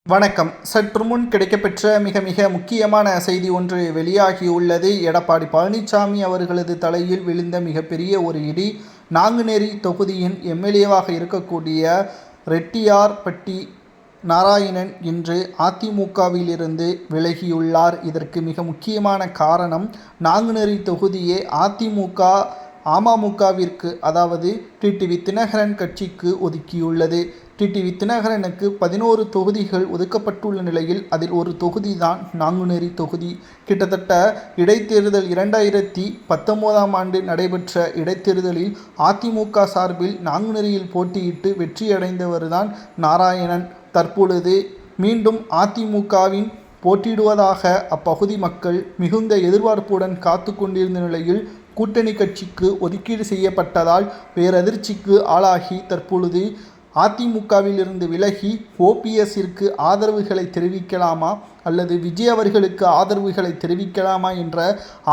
வணக்கம். சற்று முன் கிடைக்கப்பெற்ற மிக முக்கியமான செய்தி ஒன்று வெளியாகியுள்ளது. எடப்பாடி பழனிசாமி அவர்களது தலையில் விழுந்த மிகப்பெரிய ஒரு இடி. நாங்குநேரி தொகுதியின் எம்எல்ஏவாக இருக்கக்கூடிய ரெட்டியார்பட்டி நாராயணன் இன்று அதிமுகவிலிருந்து விலகியுள்ளார். இதற்கு மிக முக்கியமான காரணம், நாங்குநேரி தொகுதியே அதிமுக அமமுகவிற்கு, அதாவது டிடிவி தினகரன் கட்சிக்கு ஒதுக்கியுள்ளது. டிடிவி தினகரனுக்கு 11 தொகுதிகள் ஒதுக்கப்பட்டுள்ள நிலையில் அதில் ஒரு தொகுதி தான் நாங்குநேரி தொகுதி. கிட்டத்தட்ட இடைத்தேர்தல் 2019ஆம் ஆண்டு நடைபெற்ற இடைத்தேர்தலில் அதிமுக சார்பில் நாங்குநேரியில் போட்டியிட்டு வெற்றியடைந்தவர்தான் நாராயணன். தற்பொழுது மீண்டும் அதிமுகவின் போட்டியிடுவதாக அப்பகுதி மக்கள் மிகுந்த எதிர்பார்ப்புடன் காத்து கொண்டிருந்த நிலையில் கூட்டணி கட்சிக்கு ஒதுக்கீடு செய்யப்பட்டதால் பேரதிர்ச்சிக்கு ஆளாகி தற்பொழுது அதிமுகவிலிருந்து விலகி ஓபிஎஸ்ஸிற்கு ஆதரவுகளை தெரிவிக்கலாமா அல்லது விஜய் அவர்களுக்கு ஆதரவுகளை தெரிவிக்கலாமா என்ற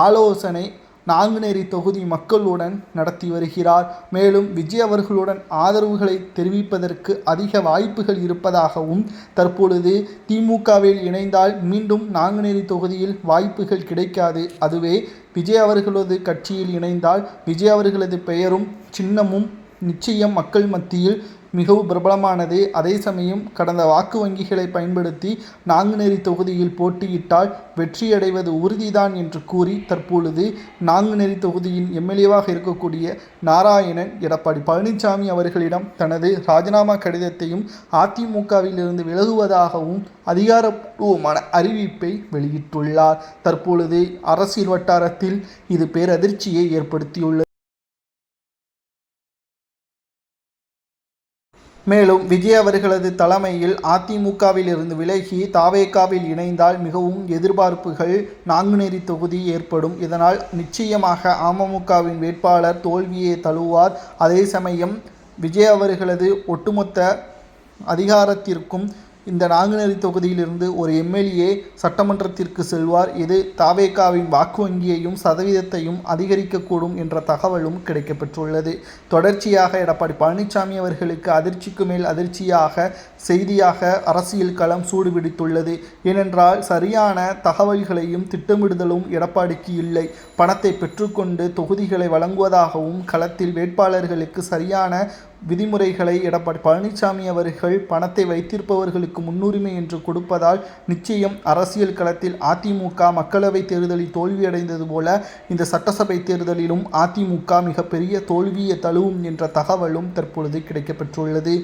ஆலோசனை நாங்குநேரி தொகுதி மக்களுடன் நடத்தி வருகிறார். மேலும் விஜய் அவர்களுடன் ஆதரவுகளை தெரிவிப்பதற்கு அதிக வாய்ப்புகள் இருப்பதாகவும், தற்பொழுது திமுகவில் இணைந்தால் மீண்டும் நாங்குநேரி தொகுதியில் வாய்ப்புகள் கிடைக்காது. அதுவே விஜய் அவர்களது கட்சியில் இணைந்தால் விஜய் அவர்களது பெயரும் சின்னமும் நிச்சயம் மக்கள் மத்தியில் மிகவும் பிரபலமானது. அதே சமயம் கடந்த வாக்கு வங்கிகளை பயன்படுத்தி நாங்குநேரி தொகுதியில் போட்டியிட்டால் வெற்றியடைவது உறுதிதான் என்று கூறி தற்பொழுது நாங்குநேரி தொகுதியின் எம்எல்ஏவாக இருக்கக்கூடிய நாராயணன் எடப்பாடி பழனிசாமி அவர்களிடம் தனது ராஜினாமா கடிதத்தையும் அதிமுகவிலிருந்து விலகுவதாகவும் அதிகாரப்பூர்வமான அறிவிப்பை வெளியிட்டுள்ளார். தற்பொழுது அரசியல் வட்டாரத்தில் இது பேரதிர்ச்சியை ஏற்படுத்தியுள்ளது. மேலும் விஜய் அவர்களது தலைமையில் அதிமுகவில் இருந்து விலகி தாவேகாவில் இணைந்தால் மிகவும் எதிர்பார்ப்புகள் நாங்குநேரி தொகுதி ஏற்படும். இதனால் நிச்சயமாக அமமுகவின் வேட்பாளர் தோல்வியை தழுவார். அதே சமயம் விஜய் அவர்களது ஒட்டுமொத்த அதிகாரத்திற்கும் இந்த நாங்குநேரி தொகுதியிலிருந்து ஒரு எம்எல்ஏ சட்டமன்றத்திற்கு செல்வார். இது தாவேகாவின் வாக்கு வங்கியையும் சதவீதத்தையும் அதிகரிக்கக்கூடும் என்ற தகவலும் கிடைக்கப்பெற்றுள்ளது. தொடர்ச்சியாக எடப்பாடி பழனிசாமி அவர்களுக்கு அதிர்ச்சிக்கு மேல் அதிர்ச்சியாக செய்தியாக அரசியல் களம் சூடுபிடித்துள்ளது. ஏனென்றால் சரியான தகவல்களையும் திட்டமிடுதலும் எடப்பாடிக்கு இல்லை. பணத்தை பெற்றுக்கொண்டு தொகுதிகளை வழங்குவதாகவும், களத்தில் வேட்பாளர்களுக்கு சரியான விதிமுறைகளை எடப்பாடி பழனிசாமி அவர்கள் பணத்தை வைத்திருப்பவர்களுக்கு முன்னுரிமை என்று கொடுப்பதால் நிச்சயம் அரசியல் களத்தில் அதிமுக மக்களவை தேர்தலில் தோல்வியடைந்தது போல இந்த சட்டசபை தேர்தலிலும் அதிமுக மிகப்பெரிய தோல்வியை தழுவும் என்ற தகவலும் தற்பொழுது கிடைக்கப்பெற்றுள்ளது.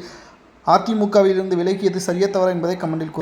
அதிமுகவிலிருந்து விலகியது சரியா தவறா என்பதை கமெண்டில்